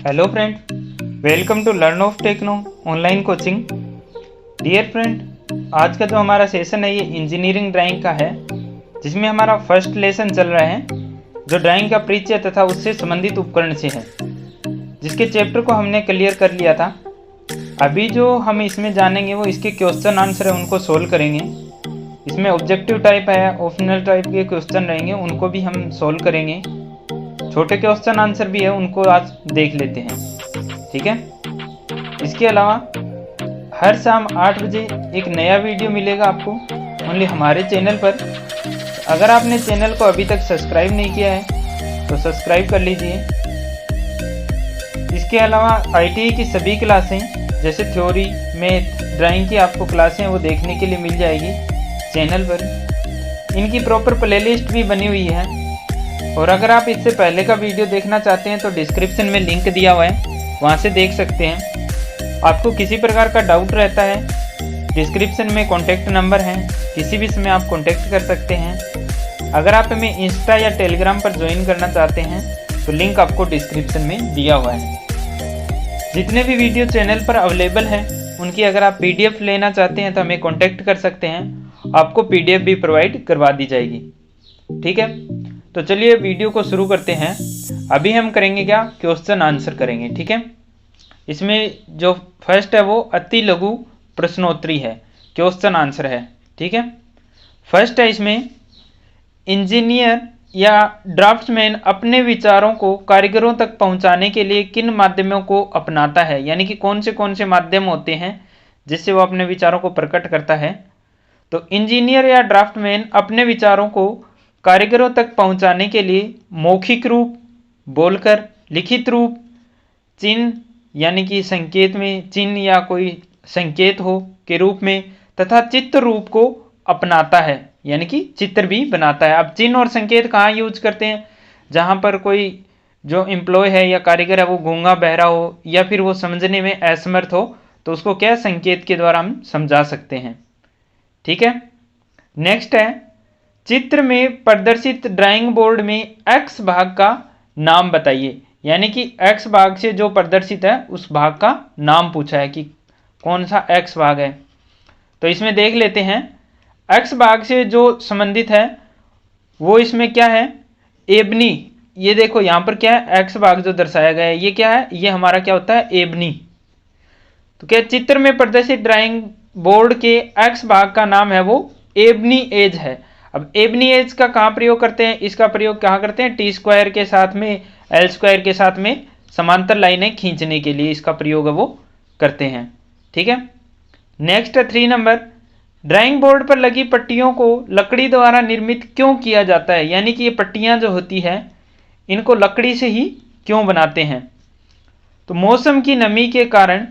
Hello friend, welcome to learn of techno online coaching. Dear friend, आज का जो हमारा सेशन है ये इंजीनियरिंग ड्राइंग का है, जिसमें हमारा फर्स्ट लेसन चल रहा है जो ड्राइंग का परिचय तथा उससे संबंधित उपकरण से है, जिसके चैप्टर को हमने क्लियर कर लिया था। अभी जो हम इसमें जानेंगे वो इसके क्वेश्चन आंसर है, उनको सोल्व करेंगे। इसमें ऑब्जेक्टिव टाइप है, ऑप्शनल टाइप के क्वेश्चन रहेंगे, उनको भी हम सोल्व करेंगे। छोटे क्वेश्चन आंसर भी है, उनको आज देख लेते हैं, ठीक है। इसके अलावा हर शाम 8 बजे एक नया वीडियो मिलेगा आपको ओनली हमारे चैनल पर। अगर आपने चैनल को अभी तक सब्सक्राइब नहीं किया है तो सब्सक्राइब कर लीजिए। इसके अलावा ITI की सभी क्लासें जैसे थ्योरी, मैथ, ड्राइंग की आपको क्लासें वो देखने के लिए मिल जाएगी चैनल पर। इनकी प्रॉपर प्लेलिस्ट भी बनी हुई है, और अगर आप इससे पहले का वीडियो देखना चाहते हैं तो डिस्क्रिप्शन में लिंक दिया हुआ है, वहाँ से देख सकते हैं। आपको किसी प्रकार का डाउट रहता है, डिस्क्रिप्शन में कॉन्टैक्ट नंबर है, किसी भी समय आप कॉन्टैक्ट कर सकते हैं। अगर आप हमें इंस्टा या टेलीग्राम पर ज्वाइन करना चाहते हैं तो लिंक आपको डिस्क्रिप्शन में दिया हुआ है। जितने भी वीडियो चैनल पर अवेलेबल हैं उनकी अगर आप PDF लेना चाहते हैं तो हमें कॉन्टैक्ट कर सकते हैं, आपको PDF भी प्रोवाइड करवा दी जाएगी, ठीक है। तो चलिए वीडियो को शुरू करते हैं। अभी हम करेंगे क्या, क्वेश्चन आंसर करेंगे, ठीक है। इसमें जो फर्स्ट है वो अति लघु प्रश्नोत्तरी है, क्वेश्चन आंसर है, ठीक है। फर्स्ट है इसमें, इंजीनियर या ड्राफ्ट्समैन अपने विचारों को कारीगरों तक पहुंचाने के लिए किन माध्यमों को अपनाता है, यानी कि कौन से माध्यम होते हैं जिससे वो अपने विचारों को प्रकट करता है। तो इंजीनियर या ड्राफ्ट्समैन अपने विचारों को कारीगरों तक पहुंचाने के लिए मौखिक रूप, बोलकर, लिखित रूप, चिन्ह यानी कि संकेत में चिन्ह या कोई संकेत हो के रूप में, तथा चित्र रूप को अपनाता है, यानी कि चित्र भी बनाता है। अब चिन्ह और संकेत कहाँ यूज करते हैं, जहाँ पर कोई जो एम्प्लॉय है या कारीगर है वो गूंगा बहरा हो या फिर वो समझने में असमर्थ हो, तो उसको क्या संकेत के द्वारा हम समझा सकते हैं, ठीक है। नेक्स्ट है, चित्र में प्रदर्शित ड्राइंग बोर्ड में X भाग का नाम बताइए, यानी कि X भाग से जो प्रदर्शित है उस भाग का नाम पूछा है कि कौन सा X भाग है। तो इसमें देख लेते हैं, X भाग से जो संबंधित है वो इसमें क्या है, एबनी। ये देखो यहाँ पर क्या है, X भाग जो दर्शाया गया है ये क्या है, ये हमारा क्या होता है, एबनी। तो क्या चित्र में प्रदर्शित ड्राइंग बोर्ड के X भाग का नाम है वो एबनी एज है। अब एबनी एज का कहाँ प्रयोग करते हैं, इसका प्रयोग कहाँ करते हैं, T² के साथ में, L² के साथ में समांतर लाइनें खींचने के लिए इसका प्रयोग वो करते हैं, ठीक है। नेक्स्ट है 3 नंबर, ड्राइंग बोर्ड पर लगी पट्टियों को लकड़ी द्वारा निर्मित क्यों किया जाता है, यानी कि ये पट्टियां जो होती है इनको लकड़ी से ही क्यों बनाते हैं। तो मौसम की नमी के कारण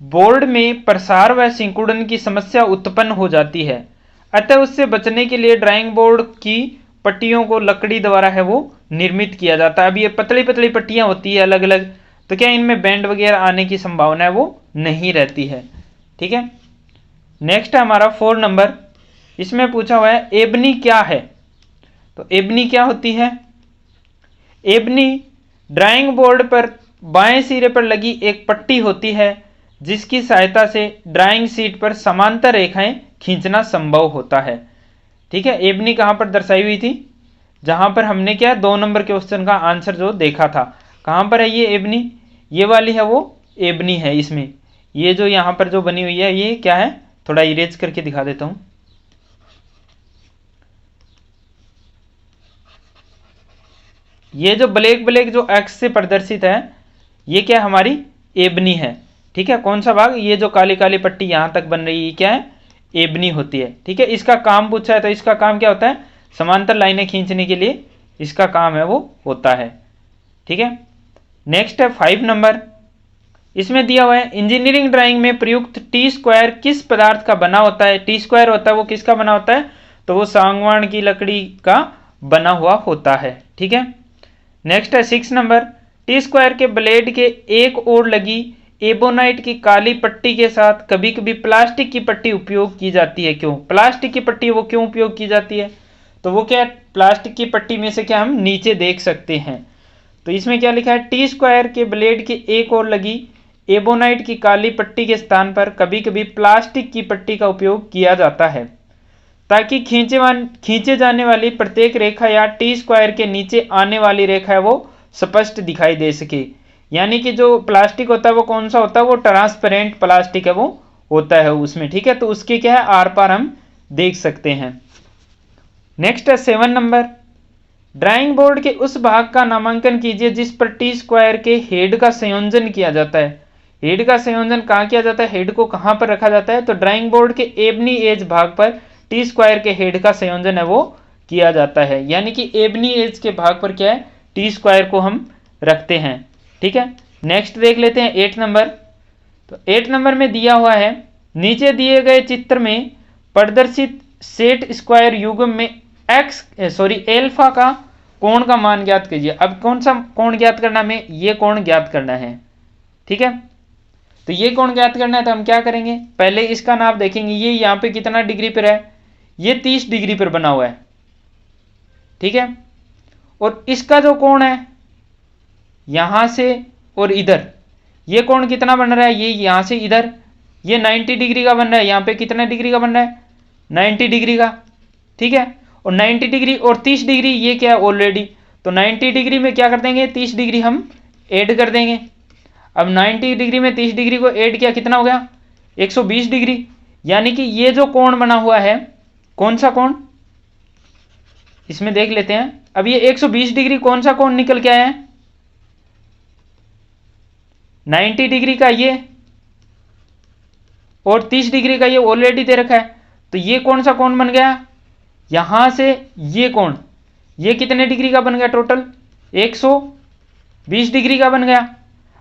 बोर्ड में प्रसार व सिकुड़न की समस्या उत्पन्न हो जाती है, अतः उससे बचने के लिए ड्राइंग बोर्ड की पट्टियों को लकड़ी द्वारा है वो निर्मित किया जाता है। अब ये पतली पतली पट्टियां होती है अलग अलग, तो क्या इनमें बैंड वगैरह आने की संभावना है वो नहीं रहती है, ठीक है। नेक्स्ट है हमारा 4 नंबर, इसमें पूछा हुआ है एबनी क्या है। तो एबनी क्या होती है, एबनी ड्राइंग बोर्ड पर बाएं सिरे पर लगी एक पट्टी होती है जिसकी सहायता से ड्राइंग शीट पर समांतर रेखाएं खींचना संभव होता है, ठीक है। एबनी कहां पर दर्शाई हुई थी, जहां पर हमने क्या 2 नंबर क्वेश्चन का आंसर जो देखा था, कहां पर है ये एबनी, ये वाली है वो एबनी है। इसमें ये जो यहां पर जो बनी हुई है ये क्या है, थोड़ा इरेज करके दिखा देता हूं। ये जो ब्लैक ब्लैक जो X से प्रदर्शित है ये क्या हमारी एबनी है, ठीक है। कौन सा भाग, ये जो काली काली पट्टी यहां तक बन रही है क्या है, एबनी होती है, ठीक है। इसका काम पूछा है तो इसका काम क्या होता है, समांतर लाइनें खींचने के लिए इसका काम है वो होता है, ठीक है। नेक्स्ट है 5 नंबर, इसमें दिया हुआ है इंजीनियरिंग ड्राइंग में प्रयुक्त T² किस पदार्थ का बना होता है। T² होता है वो किसका बना होता है, तो वो सागवान की लकड़ी का बना हुआ होता है, ठीक है। नेक्स्ट है 6 नंबर, T² के ब्लेड के एक ओर लगी एबोनाइट की काली पट्टी के साथ कभी कभी प्लास्टिक की पट्टी उपयोग की जाती है, क्यों, प्लास्टिक की पट्टी वो क्यों उपयोग की जाती है, तो वो क्या प्लास्टिक की पट्टी में से क्या हम नीचे देख सकते हैं, तो इसमें क्या लिखा है, टी स्क्वायर के ब्लेड के एक ओर लगी एबोनाइट की काली पट्टी के स्थान पर कभी कभी प्लास्टिक की पट्टी का उपयोग किया जाता है ताकि खींचे जाने वाली प्रत्येक रेखा या टी स्क्वायर के नीचे आने वाली रेखा है वो स्पष्ट दिखाई दे सके। यानी कि जो प्लास्टिक होता है वो कौन सा होता है, वो ट्रांसपेरेंट प्लास्टिक है वो होता है उसमें, ठीक है। तो उसके क्या है, आर पार हम देख सकते हैं। नेक्स्ट है 7 नंबर, ड्राइंग बोर्ड के उस भाग का नामांकन कीजिए जिस पर टी स्क्वायर के हेड का संयोजन किया जाता है। हेड का संयोजन कहाँ किया जाता है, हेड को कहाँ पर रखा जाता है, तो ड्राइंग बोर्ड के एबनी एज भाग पर टी स्क्वायर के हेड का संयोजन है वो किया जाता है। यानी कि एबनी एज के भाग पर क्या है, टी स्क्वायर को हम रखते हैं, ठीक है। नेक्स्ट देख लेते हैं 8 नंबर। तो 8 नंबर में दिया हुआ है, नीचे दिए गए चित्र में प्रदर्शित सेट स्क्वायर युग्म में एल्फा का कोण का मान ज्ञात कीजिए। अब कौन सा कोण ज्ञात करना, हमें ये कोण ज्ञात करना है, ठीक है। तो ये कोण ज्ञात करना है तो हम क्या करेंगे, पहले इसका नाप देखेंगे, ये यहाँ पे कितना डिग्री पर है, ये 30 डिग्री पर बना हुआ है, ठीक है। और इसका जो कोण है यहां से और इधर, ये कोण कितना बन रहा है, ये यहां से इधर ये 90 डिग्री का बन रहा है, यहां पे कितना डिग्री का बन रहा है, 90 डिग्री का, ठीक है। और 90 डिग्री और 30 डिग्री ये क्या है ऑलरेडी, तो 90 डिग्री में क्या कर देंगे, 30 डिग्री हम ऐड कर देंगे। अब 90 डिग्री में 30 डिग्री को ऐड किया, कितना हो गया, 120 डिग्री। यानी कि ये जो कोण बना हुआ है, कौन सा कोण, इसमें देख लेते हैं। अब ये 120 डिग्री कौन सा कोण निकल के आया है, 90 डिग्री का ये और 30 डिग्री का ये ऑलरेडी दे रखा है। तो ये कौन सा कोण बन गया, यहां से ये कोण, ये कितने डिग्री का बन गया, टोटल 120 डिग्री का बन गया।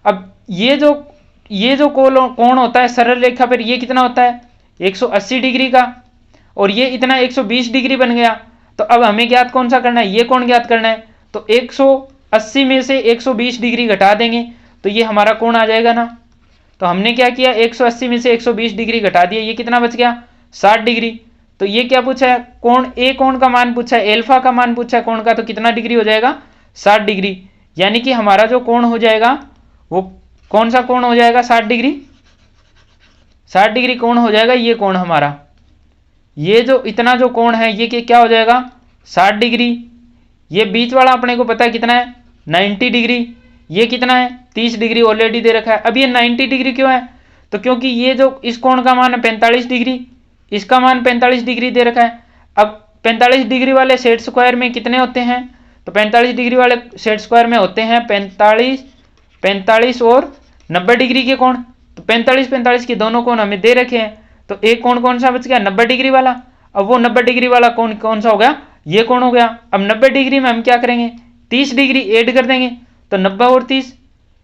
अब ये जो कोण होता है सरल रेखा पर, ये कितना होता है 180 डिग्री का, और ये इतना 120 डिग्री बन गया। तो अब हमें ज्ञात कौन सा करना है, ये कोण ज्ञात करना है। तो 180 में से 120 डिग्री घटा देंगे तो ये हमारा कोण आ जाएगा ना। तो हमने क्या किया, 180 में से 120 डिग्री घटा दिया, ये कितना बच गया, 60 डिग्री। तो ये क्या पूछा है, कोण ए कोण का मान पूछा है, एल्फा का मान पूछा है कोण का, तो कितना डिग्री हो जाएगा, 60 डिग्री। यानी कि हमारा जो कोण हो जाएगा वो कौन सा कोण हो जाएगा, 60 डिग्री, 60 डिग्री कोण हो जाएगा ये कोण हमारा। ये जो इतना जो कोण है ये क्या हो जाएगा, 60 डिग्री। ये बीच वाला अपने को पता है कितना है, 90 डिग्री। ये कितना है, 30 डिग्री ऑलरेडी दे रखा है। अब ये 90 डिग्री क्यों है, तो क्योंकि ये जो इस कोण का मान है 45 डिग्री, इसका मान 45 डिग्री दे रखा है। अब 45 डिग्री वाले सेट स्क्वायर में कितने होते हैं, तो 45 डिग्री वाले सेट स्क्वायर में होते हैं 45 और 90 डिग्री के कोण। तो 45 के दोनों कोण हमें दे रखे हैं। तो एक कोण कौन सा बच गया, 90 डिग्री वाला। अब वो 90 डिग्री वाला कोण कौन सा हो गया, ये कोण हो गया। अब 90 डिग्री में हम क्या करेंगे, 30 डिग्री ऐड कर देंगे, तो 90 और 30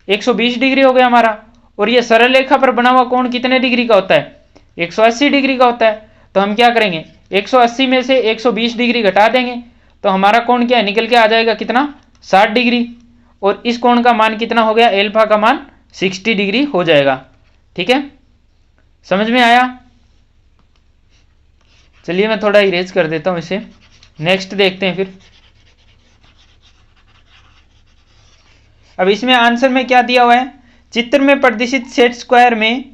120 डिग्री हो गया हमारा। और ये सरल रेखा पर बना हुआ कोण कितने डिग्री का होता है, 180 डिग्री का होता है। तो हम क्या करेंगे, 180 में से 120 डिग्री घटा देंगे तो हमारा कोण क्या है, निकल के आ जाएगा कितना, 60 डिग्री। और इस कोण का मान कितना हो गया, एल्फा का मान 60 डिग्री हो जाएगा। ठीक है, समझ में आया। चलिए मैं थोड़ा इरेज कर देता हूं इसे, नेक्स्ट देखते हैं फिर। अब इसमें आंसर में क्या दिया हुआ है, चित्र में प्रदर्शित सेट स्क्वायर में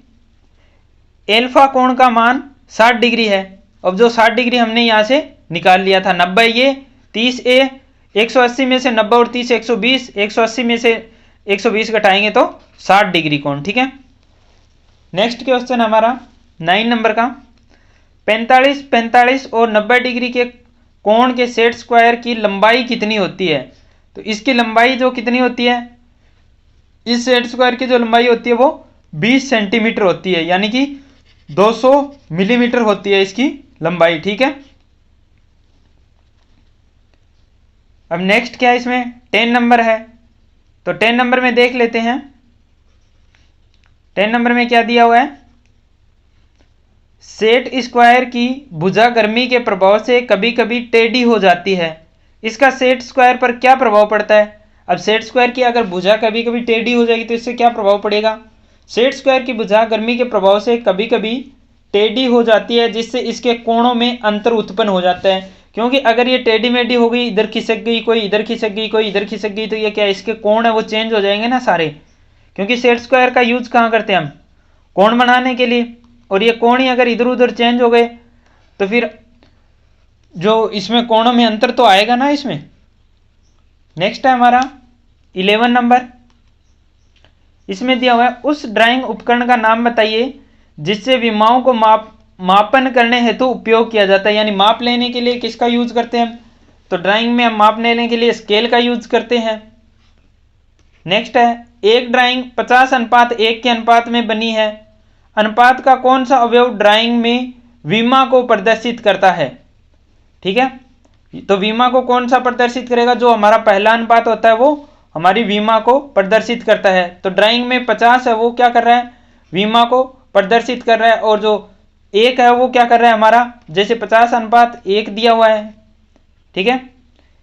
एल्फा कोण का मान 60 डिग्री है। अब जो 60 डिग्री हमने यहां से निकाल लिया था, 90 ये 30 ए, 180 में से 90 और 30 120, 180 में से 120 घटाएंगे तो 60 डिग्री कोण। ठीक है, नेक्स्ट क्वेश्चन हमारा 9 नंबर का, 45 और 90 डिग्री के कोण के सेट स्क्वायर की लंबाई कितनी होती है। तो इसकी लंबाई जो कितनी होती है, इस सेट स्क्वायर की जो लंबाई होती है वो 20 सेंटीमीटर होती है, यानी कि 200 मिलीमीटर होती है इसकी लंबाई। ठीक है, अब नेक्स्ट क्या है, इसमें 10 नंबर है। तो 10 नंबर में देख लेते हैं, 10 नंबर में क्या दिया हुआ है, सेट स्क्वायर की भुजा गर्मी के प्रभाव से कभी कभी टेढ़ी हो जाती है, इसका सेट स्क्वायर पर क्या प्रभाव पड़ता है। अब सेट स्क्वायर की अगर भुजा कभी कभी टेढ़ी हो जाएगी तो इससे क्या प्रभाव पड़ेगा, सेट स्क्वायर की भुजा गर्मी के प्रभाव से कभी कभी टेढ़ी हो जाती है जिससे इसके कोणों में अंतर उत्पन्न हो जाता है, क्योंकि अगर ये टेढ़ी मेढ़ी हो गई, इधर खिसक गई, कोई इधर खिसक गई, कोई इधर खिसक गई, तो ये क्या इसके कोण है वो चेंज हो जाएंगे ना सारे। क्योंकि सेट स्क्वायर का यूज कहाँ करते हैं हम, कोण बनाने के लिए। और ये कोण ही अगर इधर उधर चेंज हो गए तो फिर जो इसमें कोणों में अंतर तो आएगा ना इसमें। नेक्स्ट है हमारा 11 नंबर। इसमें दिया हुआ है उस ड्राइंग उपकरण का नाम बताइए जिससे विमाओं को मापन करने हेतु उपयोग किया जाता है। यानी माप लेने के लिए किसका यूज करते हैं हम, तो ड्राइंग में हम माप लेने के लिए स्केल का यूज करते हैं। नेक्स्ट है एक ड्राइंग 50:1 के अनुपात में बनी है, अनुपात का कौन सा अवयव ड्राइंग में विमा को प्रदर्शित करता है। ठीक है, तो विमा को कौन सा प्रदर्शित करेगा, जो हमारा पहला अनुपात होता है वो हमारी विमा को प्रदर्शित करता है। तो ड्राइंग में 50 है वो क्या कर रहा है, विमा को प्रदर्शित कर रहा है। और जो 1 है वो क्या कर रहा है हमारा, जैसे 50:1 दिया हुआ है। ठीक है,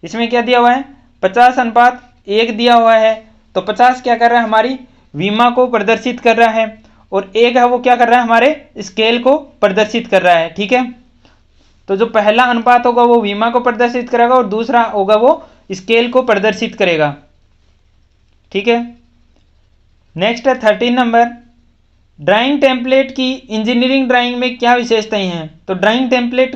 इसमें क्या दिया हुआ है 50:1 दिया हुआ है, तो 50 क्या कर रहा है हमारी विमा को प्रदर्शित कर रहा है, और 1 है वो क्या कर रहा है हमारे स्केल को प्रदर्शित कर रहा है। ठीक है, तो जो पहला अनुपात होगा वो विमा को प्रदर्शित करेगा और दूसरा होगा वो स्केल को प्रदर्शित करेगा। ठीक है, नेक्स्ट है 13 नंबर। ड्राइंग टेम्पलेट की इंजीनियरिंग ड्राइंग में क्या विशेषताएं हैं। तो ड्राइंग टेम्पलेट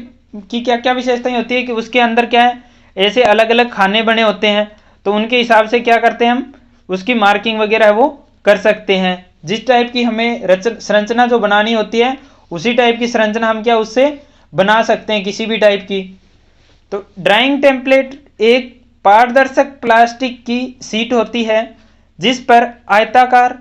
की क्या क्या विशेषताएं होती है कि उसके अंदर क्या है, ऐसे अलग अलग खाने बने होते हैं, तो उनके हिसाब से क्या करते हैं हम उसकी मार्किंग वगैरह है वो कर सकते हैं। जिस टाइप की हमें संरचना जो बनानी होती है उसी टाइप की संरचना हम क्या उससे बना सकते हैं किसी भी टाइप की। तो ड्राइंग टेम्पलेट एक पारदर्शक प्लास्टिक की शीट होती है जिस पर आयताकार,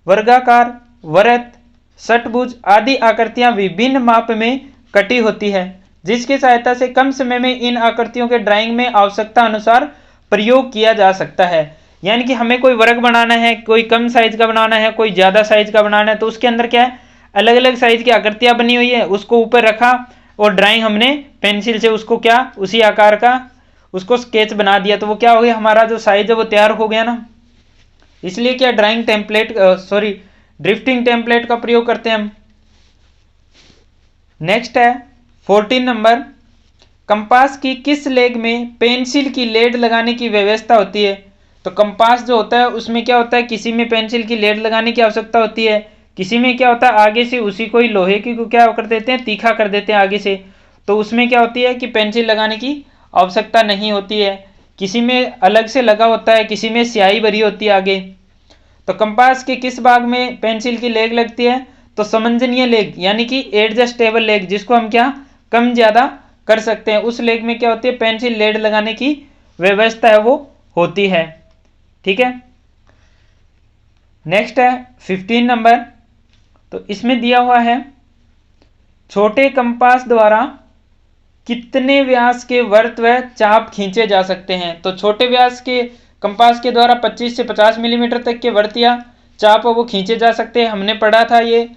वर्गाकार, वृत्त, षटभुज आदि आकृतियां विभिन्न माप में कटी होती है, जिसकी सहायता से कम समय में इन आकृतियों के ड्राइंग में आवश्यकता अनुसार प्रयोग किया जा सकता है। यानी कि हमें कोई वर्ग बनाना है, कोई कम साइज का बनाना है, कोई ज़्यादा साइज का बनाना है, तो उसके अंदर क्या है अलग अलग साइज की आकृतियां बनी हुई है, उसको ऊपर रखा और ड्राइंग हमने पेंसिल से उसको क्या उसी आकार का उसको स्केच बना दिया, तो वो क्या हो गया हमारा जो साइज है वो तैयार हो गया ना। इसलिए क्या ड्राइंग टेम्पलेट ड्रिफ्टिंग टेम्पलेट का प्रयोग करते हैं हम। नेक्स्ट है 14 नंबर। कंपास की किस लेग में पेंसिल की लेड लगाने की व्यवस्था होती है। तो कंपास जो होता है उसमें क्या होता है, किसी में पेंसिल की लेड लगाने की आवश्यकता होती है, किसी में क्या होता है आगे से उसी को ही लोहे की को क्या कर देते हैं तीखा कर देते हैं आगे से, तो उसमें क्या होती है कि पेंसिल लगाने की आवश्यकता नहीं होती है। किसी में अलग से लगा होता है, किसी में स्याही भरी होती है आगे। तो कंपास के किस भाग में पेंसिल की लेग लगती है, तो समंजनीय लेग यानी कि एडजस्टेबल लेग, जिसको हम क्या कम ज़्यादा कर सकते हैं, उस लेग में क्या होती है पेंसिल लेड लगाने की व्यवस्था है वो होती है। ठीक है, नेक्स्ट है 15 नंबर। तो इसमें दिया हुआ है छोटे कंपास द्वारा कितने व्यास के वृत्त व चाप खींचे जा सकते हैं। तो छोटे व्यास के कंपास के द्वारा 25 से 50 मिलीमीटर तक के वृत्त या चाप वो खींचे जा सकते हैं। हमने पढ़ा था ये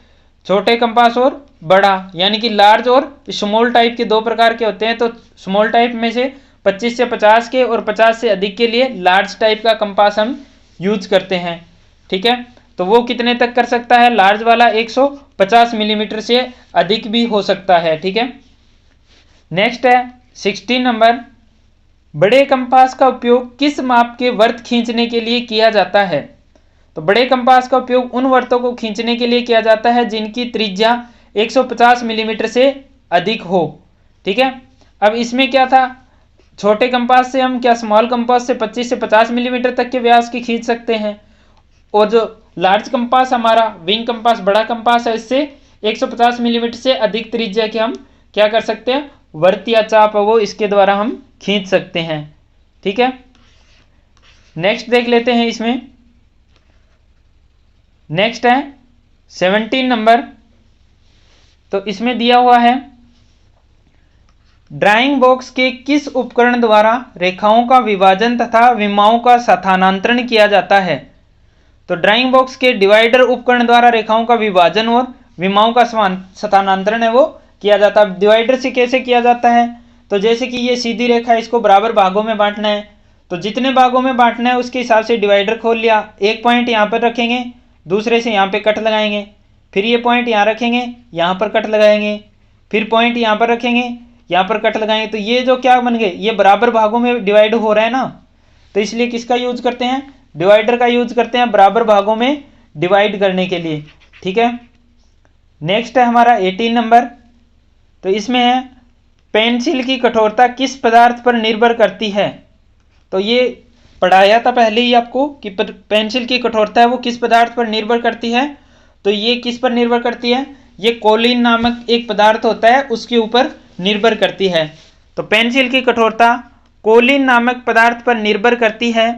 छोटे कंपास और बड़ा यानी कि लार्ज और स्मॉल टाइप के दो प्रकार के होते हैं। तो स्मॉल टाइप में से 25 से 50 के और 50 से अधिक के लिए लार्ज टाइप का कंपास हम यूज करते हैं। ठीक है, तो वो कितने तक कर सकता है, लार्ज वाला 150 मिलीमीटर से अधिक भी हो सकता है। ठीक है, नेक्स्ट है 16 नंबर। बड़े कंपास का उपयोग किस माप के वृत्त खींचने के लिए किया जाता है। तो बड़े कंपास का उपयोग उन वृत्तों को खींचने के लिए किया जाता है जिनकी त्रिज्या 150 मिलीमीटर से अधिक हो। ठीक है, अब इसमें क्या था, छोटे कंपास से हम क्या स्मॉल कंपास से 25 से 50 मिलीमीटर तक के व्यास की खींच सकते हैं, और जो लार्ज कंपास हमारा विंग कंपास बड़ा कंपास है इससे 150 मिलीमीटर से अधिक त्रिज्या के हम क्या कर सकते हैं वृत्त या चाप वो इसके द्वारा हम खींच सकते हैं। ठीक है, नेक्स्ट देख लेते हैं इसमें। नेक्स्ट है 17 नंबर। तो इसमें दिया हुआ है ड्राइंग बॉक्स के किस उपकरण द्वारा रेखाओं का विभाजन तथा विमाओं का स्थानांतरण किया जाता है। तो ड्राइंग बॉक्स के डिवाइडर उपकरण द्वारा रेखाओं का विभाजन और विमाओं का स्थानांतरण है वो किया जाता है। डिवाइडर से कैसे किया जाता है, तो जैसे कि ये सीधी रेखा है, इसको बराबर भागों में बांटना है, तो जितने भागों में बांटना है उसके हिसाब से डिवाइडर खोल लिया। एक पॉइंट यहाँ पर रखेंगे, दूसरे से यहाँ पे कट लगाएंगे, फिर ये पॉइंट यहाँ रखेंगे, यहाँ पर कट लगाएंगे, फिर पॉइंट यहाँ पर रखेंगे, यहाँ पर कट लगाएंगे तो ये जो क्या बन गए, ये बराबर भागों में डिवाइड हो रहा है ना, तो इसलिए किसका यूज करते हैं, डिवाइडर का यूज करते हैं बराबर भागों में डिवाइड करने के लिए। ठीक है, नेक्स्ट है हमारा 18 नंबर। तो इसमें है पेंसिल की कठोरता किस पदार्थ पर निर्भर करती है। तो ये पढ़ाया था पहले ही आपको कि पेंसिल की कठोरता है वो किस पदार्थ पर निर्भर करती है। तो ये किस पर निर्भर करती है, ये कोलिन नामक एक पदार्थ होता है उसके ऊपर निर्भर करती है। तो पेंसिल की कठोरता कोलिन नामक पदार्थ पर निर्भर करती है।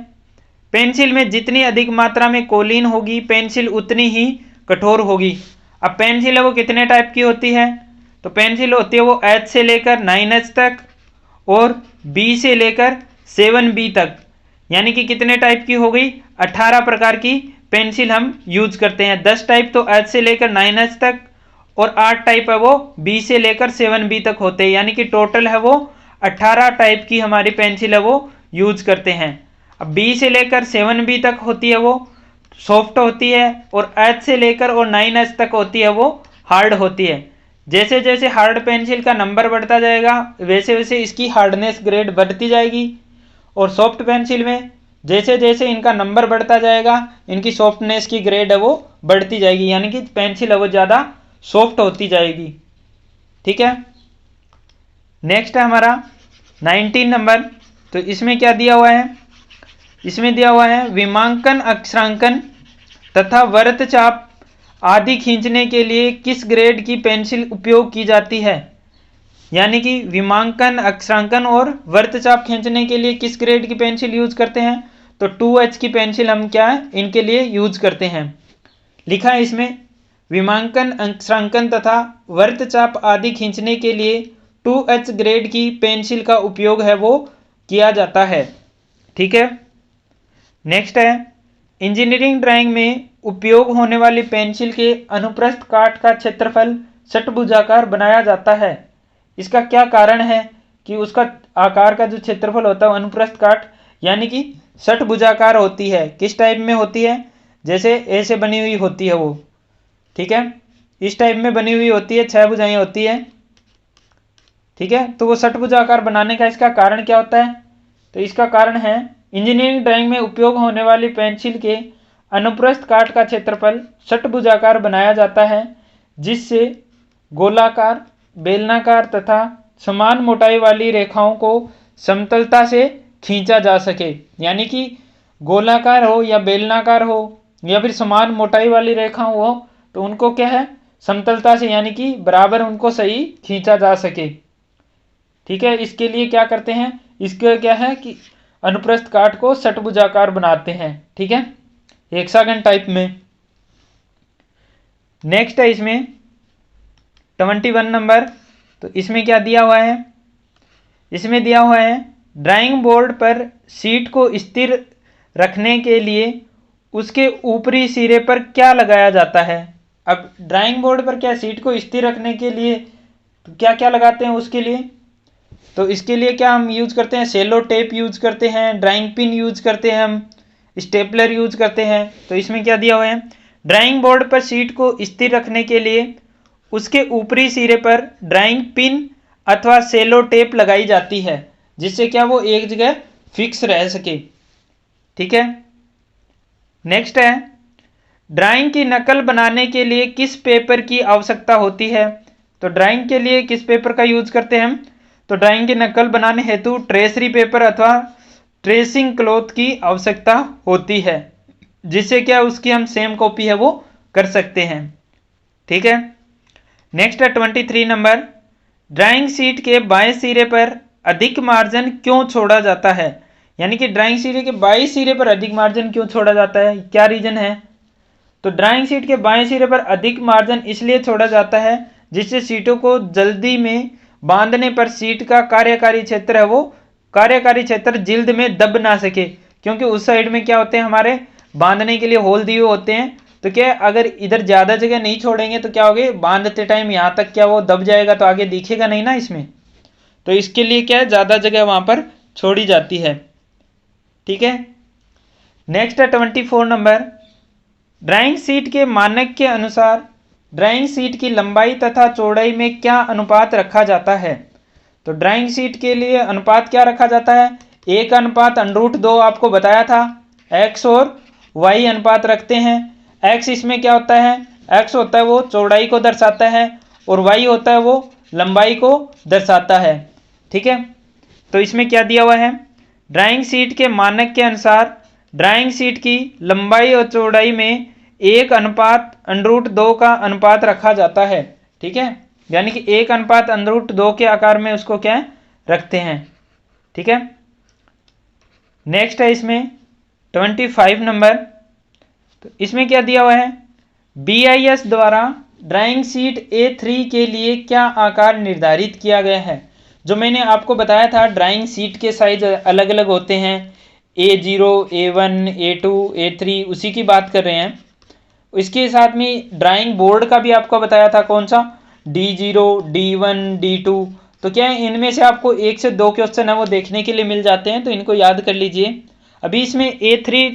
पेंसिल में जितनी अधिक मात्रा में कोलिन होगी पेंसिल उतनी ही कठोर होगी। अब पेंसिल है वो कितने टाइप की होती है, तो पेंसिल होती है वो H से लेकर 9H तक और B से लेकर 7B तक, यानी कि कितने टाइप की हो गई, 18 प्रकार की पेंसिल हम यूज करते हैं। 10 टाइप तो H से लेकर 9H तक और 8 टाइप है वो B से लेकर 7B तक होते हैं, यानी कि टोटल है वो 18 टाइप की हमारी पेंसिल है वो यूज करते हैं। अब B से लेकर 7B तक होती है वो सॉफ्ट होती है और H से लेकर और 9H तक होती है वो हार्ड होती है। जैसे जैसे हार्ड पेंसिल का नंबर बढ़ता जाएगा वैसे वैसे इसकी हार्डनेस ग्रेड बढ़ती जाएगी और सॉफ्ट पेंसिल में जैसे जैसे इनका नंबर बढ़ता जाएगा इनकी सॉफ्टनेस की ग्रेड है वो बढ़ती जाएगी, यानी कि पेंसिल है वो ज़्यादा सॉफ्ट होती जाएगी। ठीक है, नेक्स्ट है हमारा 19 नंबर। तो इसमें क्या दिया हुआ है, इसमें दिया हुआ है विमांकन, अक्षरांकन तथा वृत्तचाप आदि खींचने के लिए किस ग्रेड की पेंसिल उपयोग की जाती है। यानी कि विमांकन, अक्षरांकन और वृत्तचाप खींचने के लिए किस ग्रेड की पेंसिल यूज करते हैं, तो 2H की पेंसिल हम क्या है इनके लिए यूज करते हैं। लिखा है इसमें विमांकन, अक्षरांकन तथा वृत्तचाप आदि खींचने के लिए 2H ग्रेड की पेंसिल का उपयोग है वो किया जाता है। ठीक है, नेक्स्ट है इंजीनियरिंग ड्राइंग में उपयोग होने वाली पेंसिल के अनुप्रस्थ काट का क्षेत्रफल षट्भुजाकार बनाया जाता है। इसका क्या कारण है कि उसका आकार का जो क्षेत्रफल होता है अनुप्रस्थ काट यानी कि षट्भुजाकार होती है। किस टाइप में होती है, जैसे ऐसे बनी हुई होती है वो, ठीक है, इस टाइप में बनी हुई होती है, 6 भुजाएं होती है। ठीक है, तो वो षट्भुजाकार बनाने का इसका कारण क्या होता है, तो इसका कारण है इंजीनियरिंग ड्राइंग में उपयोग होने वाली पेंसिल के अनुप्रस्थ काट का क्षेत्रफल षट्भुजाकार बनाया जाता है जिससे गोलाकार, बेलनाकार तथा समान मोटाई वाली रेखाओं को समतलता से खींचा जा सके। यानी कि गोलाकार हो या बेलनाकार हो या फिर समान मोटाई वाली रेखा हो तो उनको क्या है समतलता से यानी कि बराबर उनको सही खींचा जा सके। ठीक है, इसके लिए क्या करते हैं, इसके क्या है कि अनुप्रस्थ काट को षट्भुजाकार बनाते हैं। ठीक है, हेक्सागन टाइप में। नेक्स्ट है इसमें 21 नंबर। तो इसमें क्या दिया हुआ है, इसमें दिया हुआ है ड्राइंग बोर्ड पर शीट को स्थिर रखने के लिए उसके ऊपरी सिरे पर क्या लगाया जाता है। अब ड्राइंग बोर्ड पर क्या शीट को स्थिर रखने के लिए तो क्या क्या लगाते हैं उसके लिए, तो इसके लिए क्या हम यूज करते हैं, सेलो टेप यूज करते हैं, ड्राइंग पिन यूज करते हैं, हम स्टेपलर यूज करते हैं। तो इसमें क्या दिया हुआ है ड्राइंग बोर्ड पर शीट को स्थिर रखने के लिए उसके ऊपरी सिरे पर ड्राइंग पिन अथवा सेलो टेप लगाई जाती है जिससे क्या वो एक जगह फिक्स रह सके। ठीक है, नेक्स्ट है ड्राइंग की नकल बनाने के लिए किस पेपर की आवश्यकता होती है। तो ड्राइंग के लिए किस पेपर का यूज करते हैं हम, तो ड्राइंग की नकल बनाने हेतु ट्रेसरी पेपर अथवा ट्रेसिंग क्लॉथ की आवश्यकता होती है जिससे क्या उसकी हम सेम कॉपी है वो कर सकते हैं। ठीक है, नेक्स्ट है 23 नंबर। ड्राइंग शीट के बाएं सिरे पर अधिक मार्जिन क्यों छोड़ा जाता है, यानी कि ड्राइंग शीट के बाएं सिरे पर अधिक मार्जिन क्यों छोड़ा जाता है, क्या रीजन है। तो ड्राइंग शीट के बाएं सिरे पर अधिक मार्जिन इसलिए छोड़ा जाता है जिससे शीटों को जल्दी में बांधने पर शीट का कार्यकारी क्षेत्र है वो कार्यकारी क्षेत्र जिल्द में दब ना सके, क्योंकि उस साइड में क्या होते हैं हमारे बांधने के लिए होल दिए होते हैं। तो क्या अगर इधर ज़्यादा जगह नहीं छोड़ेंगे तो क्या होगे बांधते टाइम यहाँ तक क्या वो दब जाएगा तो आगे दिखेगा नहीं ना इसमें, तो इसके लिए क्या है ज़्यादा जगह वहाँ पर छोड़ी जाती है। ठीक है, नेक्स्ट है 24 नंबर। ड्राइंग शीट के मानक के अनुसार ड्राइंग शीट की लंबाई तथा चौड़ाई में क्या अनुपात रखा जाता है। तो ड्राइंग शीट के लिए अनुपात क्या रखा जाता है, 1:√2 आपको बताया था। x और y अनुपात रखते हैं। x इसमें क्या होता है, x होता है वो चौड़ाई को दर्शाता है और y होता है वो लंबाई को दर्शाता है। ठीक है, तो इसमें क्या दिया हुआ है, ड्राइंग शीट के मानक के अनुसार ड्राइंग शीट की लंबाई और चौड़ाई में 1:√2 का अनुपात रखा जाता है। ठीक है, यानी कि 1:√2 के आकार में उसको क्या रखते हैं। ठीक है, नेक्स्ट है इसमें 25 नंबर। तो इसमें क्या दिया हुआ है, BIS द्वारा ड्राइंग शीट A3 के लिए क्या आकार निर्धारित किया गया है। जो मैंने आपको बताया था ड्राइंग शीट के साइज अलग अलग होते हैं, A0, A1, A2, A3, उसी की बात कर रहे हैं। इसके साथ में ड्राइंग बोर्ड का भी आपको बताया था, कौन सा, D0, D1, D2। तो क्या है, इनमें से आपको 1 से 2 क्वेश्चन है वो देखने के लिए मिल जाते हैं, तो इनको याद कर लीजिए। अभी इसमें A3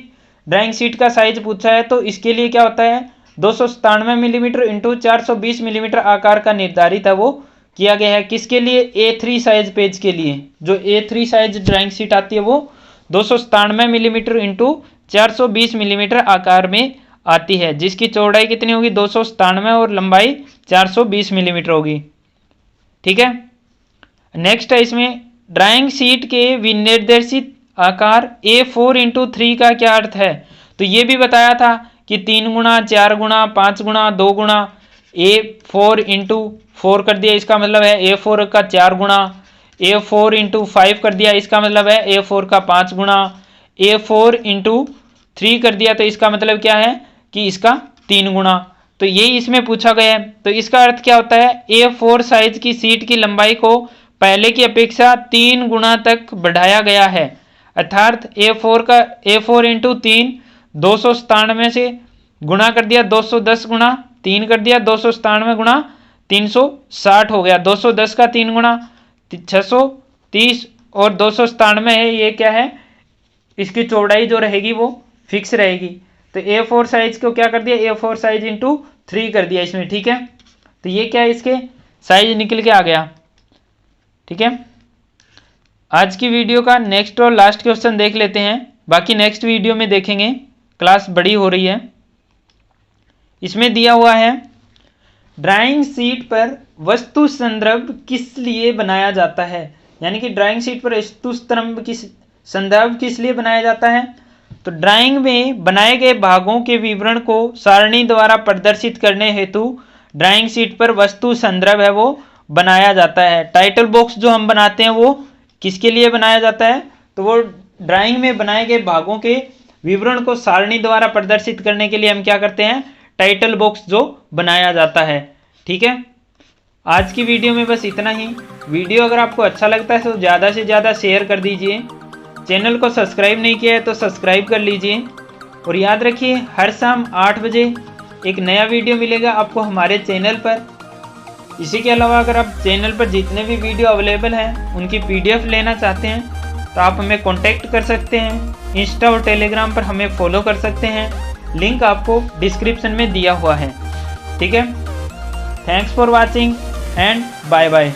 ड्राइंग शीट का साइज पूछा है, तो इसके लिए क्या होता है, 297 मिलीमीटर इंटू 420 मिलीमीटर आकार का निर्धारित है वो किया गया है। किसके लिए, A3 साइज पेज के लिए। जो A3 साइज ड्राइंग शीट आती है वो 297 मिलीमीटर इंटू 420 मिलीमीटर आकार में आती है, जिसकी चौड़ाई कितनी होगी, 297 और लंबाई 420 मिलीमीटर होगी। ठीक है, नेक्स्ट है इसमें ड्राइंग शीट के विनिर्देशित आकार A4:3 का क्या अर्थ है। तो ये भी बताया था कि 3 गुना, 4 गुना, 5 गुना, 2 गुना, A4:4 कर दिया, इसका मतलब है A4 का 4 गुना। A4:5 कर दिया, इसका मतलब है A4 का 5 गुना। A4:3 कर दिया, तो इसका मतलब क्या है कि इसका 3 गुना। तो यही इसमें पूछा गया है। तो इसका अर्थ क्या होता है, A4 साइज की शीट की लंबाई को पहले की अपेक्षा 3 गुना तक बढ़ाया गया है। अर्थात A4:3 297 से गुणा कर दिया, 210 गुना 3 कर दिया, 297 गुना 360 हो गया। 210 का 3 गुना 630 और 297 है, ये क्या है, इसकी चौड़ाई जो रहेगी वो फिक्स रहेगी। तो A4 साइज को क्या कर दिया, A4 साइज इंटू 3 कर दिया इसमें। ठीक है, तो ये क्या है, इसके साइज निकल के आ गया। ठीक है, आज की वीडियो का नेक्स्ट और लास्ट क्वेश्चन देख लेते हैं, बाकी नेक्स्ट वीडियो में देखेंगे, क्लास बड़ी हो रही है। इसमें दिया हुआ है ड्राइंग शीट पर वस्तु संदर्भ किस लिए बनाया जाता है, यानी कि ड्राइंग शीट पर वस्तु संदर्भ किस लिए बनाया जाता है। तो ड्राइंग में बनाए गए भागों के विवरण को सारणी द्वारा प्रदर्शित करने हेतु ड्राइंग शीट पर वस्तु संदर्भ है वो बनाया जाता है। टाइटल बॉक्स जो हम बनाते हैं वो किसके लिए बनाया जाता है, तो वो ड्राइंग में बनाए गए भागों के विवरण को सारणी द्वारा प्रदर्शित करने के लिए हम क्या करते हैं, टाइटल बॉक्स जो बनाया जाता है। ठीक है, आज की वीडियो में बस इतना ही। वीडियो अगर आपको अच्छा लगता है तो ज़्यादा से ज़्यादा शेयर कर दीजिए। चैनल को सब्सक्राइब नहीं किया है तो सब्सक्राइब कर लीजिए। और याद रखिए, हर शाम 8 बजे एक नया वीडियो मिलेगा आपको हमारे चैनल पर। इसी के अलावा अगर आप चैनल पर जितने भी वीडियो अवेलेबल हैं उनकी PDF लेना चाहते हैं तो आप हमें कॉन्टैक्ट कर सकते हैं। इंस्टा और टेलीग्राम पर हमें फॉलो कर सकते हैं, लिंक आपको डिस्क्रिप्शन में दिया हुआ है। ठीक है, thanks for watching and bye bye.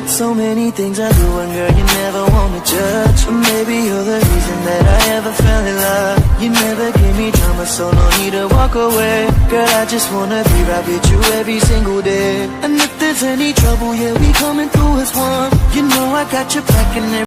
So many things I do and girl you never want me judge. Maybe you're the reason that I ever fell in love. You never gave me drama, so no need to walk away. Girl, I just wanna be right with you every single day. And if there's any trouble, yeah, we coming through as one. You know I got your back and